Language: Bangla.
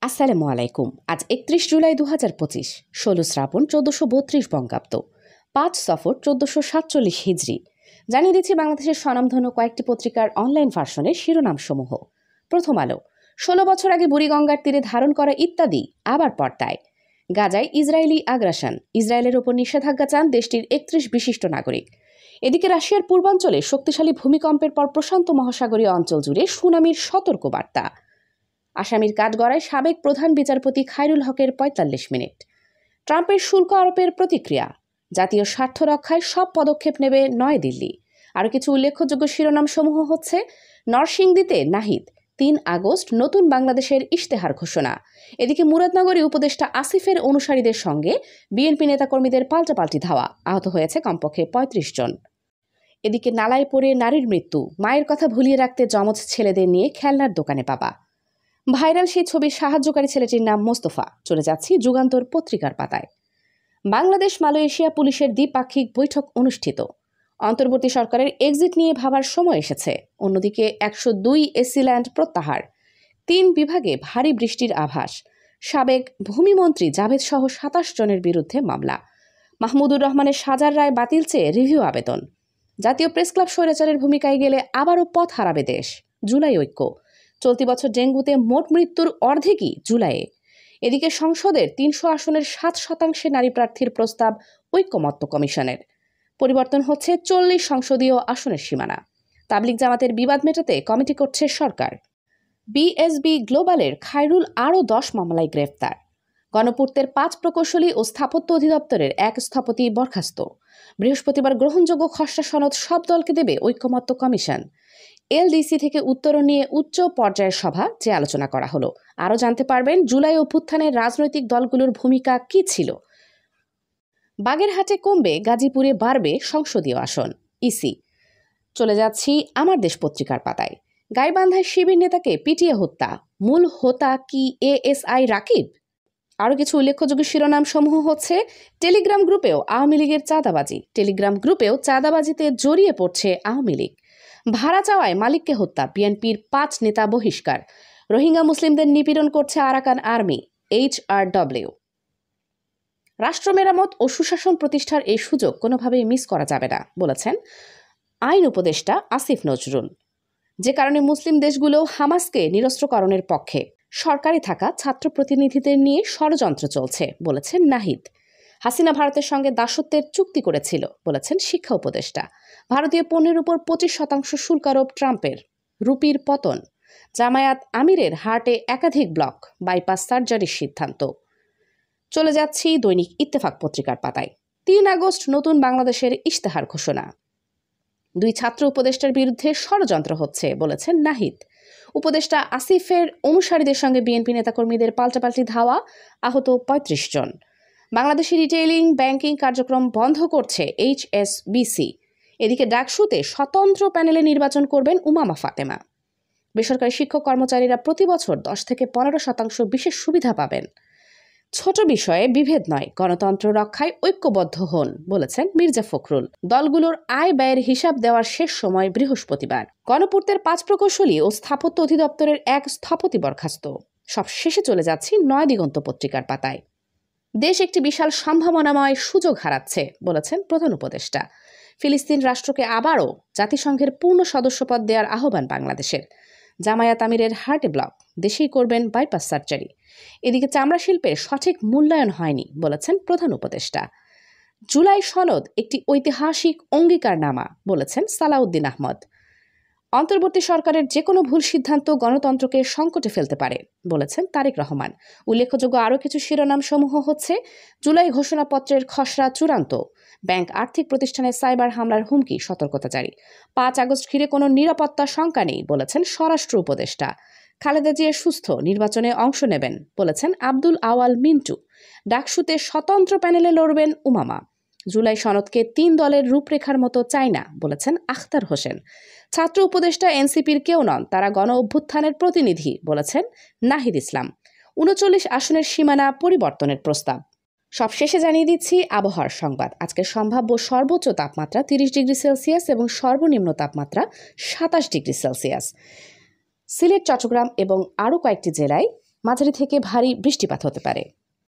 আসসালামু আলাইকুম। আজ ৩১ জুলাই ২০২৫, ১৬ শ্রাবণ ১৪৩২ বঙ্গাব্দ, ৫ সফর ১৪৪৭ হিজরি। জানিয়ে দিচ্ছি বাংলাদেশের স্বনামধন্য কয়েকটি পত্রিকার অনলাইন ভার্সনের শিরোনামসমূহ। প্রথম আলো, ১৬ বছর আগে বুড়িগঙ্গার তীরে ধারণ করা ইত্যাদি আবার পর্দায়। গাজায় ইসরায়েলি আগ্রাসন, ইসরায়েলের ওপর নিষেধাজ্ঞা চান দেশটির ৩১ বিশিষ্ট নাগরিক। এদিকে রাশিয়ার পূর্বাঞ্চলে শক্তিশালী ভূমিকম্পের পর প্রশান্ত মহাসাগরীয় অঞ্চল জুড়ে সুনামির সতর্কবার্তা। আসামির কাঠগড়ায় সাবেক প্রধান বিচারপতি খায়রুল হকের ৪৫ মিনিট। ট্রাম্পের শুল্ক আরোপের প্রতিক্রিয়া, জাতীয় স্বার্থ রক্ষায় সব পদক্ষেপ নেবে নয়াদিল্লি। আরও কিছু উল্লেখযোগ্য শিরোনামসমূহ হচ্ছে: নরসিংদীতে নাহিদ, ৩ আগস্ট নতুন বাংলাদেশের ইশতেহার ঘোষণা। এদিকে মুরাদনগরে উপদেষ্টা আসিফের অনুসারীদের সঙ্গে বিএনপি নেতাকর্মীদের পাল্টাপাল্টি ধাওয়া, আহত হয়েছে কমপক্ষে ৩৫ জন। এদিকে নালায় পড়ে নারীর মৃত্যু, মায়ের কথা ভুলিয়ে রাখতে যমজ ছেলেদের নিয়ে খেলনার দোকানে বাবা। ভাইরাল সেই ছবির সাহায্যকারী ছেলেটির নাম মোস্তফা। চলে যাচ্ছি যুগান্তর পত্রিকার পাতায়। বাংলাদেশ মালয়েশিয়া পুলিশের দ্বিপাক্ষিক বৈঠক অনুষ্ঠিত। অন্তর্বর্তী সরকারের এক্সিট নিয়ে ভাবার সময় এসেছে। অন্যদিকে ১০২ এসিল্যান্ড প্রত্যাহার, ৩ বিভাগে ভারী বৃষ্টির আভাস। সাবেক ভূমিমন্ত্রী জাভেদ সহ ২৭ জনের বিরুদ্ধে মামলা। মাহমুদুর রহমানের সাজার রায় বাতিল চেয়ে রিভিউ আবেদন। জাতীয় প্রেসক্লাব স্বৈরাচারের ভূমিকায় গেলে আবারও পথ হারাবে দেশ। জুলাই ঐক্য, চলতি বছর ডেঙ্গুতে মোট মৃত্যুর অর্ধেকই জুলাইয়ে। এদিকে সংসদের ৩০০ আসনের ৭% নারী প্রার্থীর প্রস্তাব ঐক্যমত্য কমিশনের। পরিবর্তন হচ্ছে ৪০ সংসদীয় আসনের সীমানা। তাবলিগ জামাতের বিবাদ মেটাতে কমিটি করছে সরকার। বিএসবি গ্লোবালের খায়রুল আরও ১০ মামলায় গ্রেফতার। গণপূর্তের ৫ প্রকৌশলী ও স্থাপত্য অধিদপ্তরের ১ স্থপতি বরখাস্ত। বৃহস্পতিবার গ্রহণযোগ্য খসড়া সনদ সব দলকে দেবে ঐক্যমত্য কমিশন। এলডিসি থেকে উত্তরণ নিয়ে উচ্চ পর্যায়ের সভা যে আলোচনা করা হলো। আরও জানতে পারবেন জুলাই অভ্যুত্থানের রাজনৈতিক দলগুলোর ভূমিকা কী ছিল। বাগেরহাটে কমবে, গাজীপুরে বাড়বে সংসদীয় আসন, ইসি। চলে যাচ্ছি আমার দেশ পত্রিকার পাতায়। গাইবান্ধায় শিবির নেতাকে পিটিয়ে হত্যা, মূল হোতা কি এএসআই রাকিব? আরও কিছু উল্লেখযোগ্য শিরোনাম সমূহ হচ্ছে: টেলিগ্রাম গ্রুপেও আওয়ামী লীগের চাঁদাবাজি, টেলিগ্রাম গ্রুপেও চাঁদাবাজিতে জড়িয়ে পড়ছে আওয়ামী লীগ। ভাড়া চাওয়ায় মালিককে হত্যা, বিএনপির ৫ নেতা বহিষ্কার। রোহিঙ্গা মুসলিমদের নিপীড়ন করছে আরাকান আর্মি, HRW। রাষ্ট্র মেরামত ও সুশাসন প্রতিষ্ঠার এই সুযোগ কোনোভাবেই মিস করা যাবে না, বলেছেন আইন উপদেষ্টা আসিফ নজরুল। যে কারণে মুসলিম দেশগুলো হামাসকে নিরস্ত্রকরণের পক্ষে। সরকারে থাকা ছাত্র প্রতিনিধিদের নিয়ে ষড়যন্ত্র চলছে, বলেছেন নাহিদ। হাসিনা ভারতের সঙ্গে দাসত্বের চুক্তি করেছিল, বলেছেন শিক্ষা উপদেষ্টা। ভারতীয় পণ্যের উপর ২৫% শুল্ক আরোপ ট্রাম্পের। রুপির পতন, জামায়াত আমিরের হার্টে একাধিক ব্লক, বাইপাস সার্জারির সিদ্ধান্ত। চলে যাচ্ছি দৈনিক ইত্তেফাক পত্রিকার পাতায়। ৩ আগস্ট নতুন বাংলাদেশের ইশতেহার ঘোষণা। ২ ছাত্র উপদেষ্টার বিরুদ্ধে ষড়যন্ত্র হচ্ছে, বলেছেন নাহিদ। উপদেষ্টা আসিফের অনুসারীদের সঙ্গে বিএনপি নেতাকর্মীদের পাল্টাপাল্টি ধাওয়া, আহত ৩৫ জন। বাংলাদেশি রিটেইলিং ব্যাংকিং কার্যক্রম বন্ধ করছে HSBC। এদিকে ডাকসুতে স্বতন্ত্র প্যানেলে নির্বাচন করবেন উমামা ফাতেমা। বেসরকারি শিক্ষক কর্মচারীরা প্রতি বছর ১০ থেকে ১৫% বিশেষ সুবিধা পাবেন। ছোট বিষয়ে বিভেদ নয়, গণতন্ত্র রক্ষায় ঐক্যবদ্ধ হন, বলেছেন মির্জা ফখরুল। দলগুলোর আয় ব্যয়ের হিসাব দেওয়ার শেষ সময় বৃহস্পতিবার। গণপূর্তের ৫ প্রকৌশলী ও স্থাপত্য অধিদপ্তরের ১ স্থপতি বরখাস্ত। সব শেষে চলে যাচ্ছি নয়াদিগন্ত পত্রিকার পাতায়। দেশ একটি বিশাল সম্ভাবনাময় সুযোগ হারাচ্ছে, বলেছেন প্রধান উপদেষ্টা। ফিলিস্তিন রাষ্ট্রকে আবারও জাতিসংঘের পূর্ণ সদস্যপদ দেওয়ার আহ্বান বাংলাদেশের। জামায়াত আমিরের হার্টে ব্লক, দেশেই করবেন বাইপাস সার্জারি। এদিকে চামড়া শিল্পের সঠিক মূল্যায়ন হয়নি, বলেছেন প্রধান উপদেষ্টা। জুলাই সনদ একটি ঐতিহাসিক অঙ্গীকারনামা, বলেছেন সালাউদ্দিন আহমদ। অন্তর্বর্তী সরকারের যে কোনো ভুল সিদ্ধান্ত গণতন্ত্রকে সংকটে ফেলতে পারে, বলেছেন তারেক রহমান। উল্লেখযোগ্য আরও কিছু শিরোনাম সমূহ হচ্ছে: জুলাই ঘোষণাপত্রের খসড়া চূড়ান্ত, ব্যাংক আর্থিক প্রতিষ্ঠানে সাইবার হামলার হুমকি, সতর্কতা জারি। ৫ আগস্ট ঘিরে কোনো নিরাপত্তা শঙ্কা নেই, বলেছেন স্বরাষ্ট্র উপদেষ্টা। খালেদা জিয়া সুস্থ, নির্বাচনে অংশ নেবেন, বলেছেন আব্দুল আওয়াল মিন্টু। ডাকসুতে স্বতন্ত্র প্যানেলে লড়বেন উমামা। জুলাই সনদকে ৩ দলের রূপরেখার মতো চায় না, বলেছেন আখতার হোসেন। ছাত্র উপদেষ্টা এনসিপির কেউ নন, তারা গণ অভ্যুত্থানের প্রতিনিধি, বলেছেন নাহিদ ইসলাম। ৩৯ আসনের সীমানা পরিবর্তনের প্রস্তাব। সব শেষে জানিয়ে দিচ্ছি আবহাওয়ার সংবাদ। আজকের সম্ভাব্য সর্বোচ্চ তাপমাত্রা ৩০ ডিগ্রি সেলসিয়াস এবং সর্বনিম্ন তাপমাত্রা ২৭ ডিগ্রি সেলসিয়াস। সিলেট, চট্টগ্রাম এবং আরও কয়েকটি জেলায় মাঝারি থেকে ভারী বৃষ্টিপাত হতে পারে।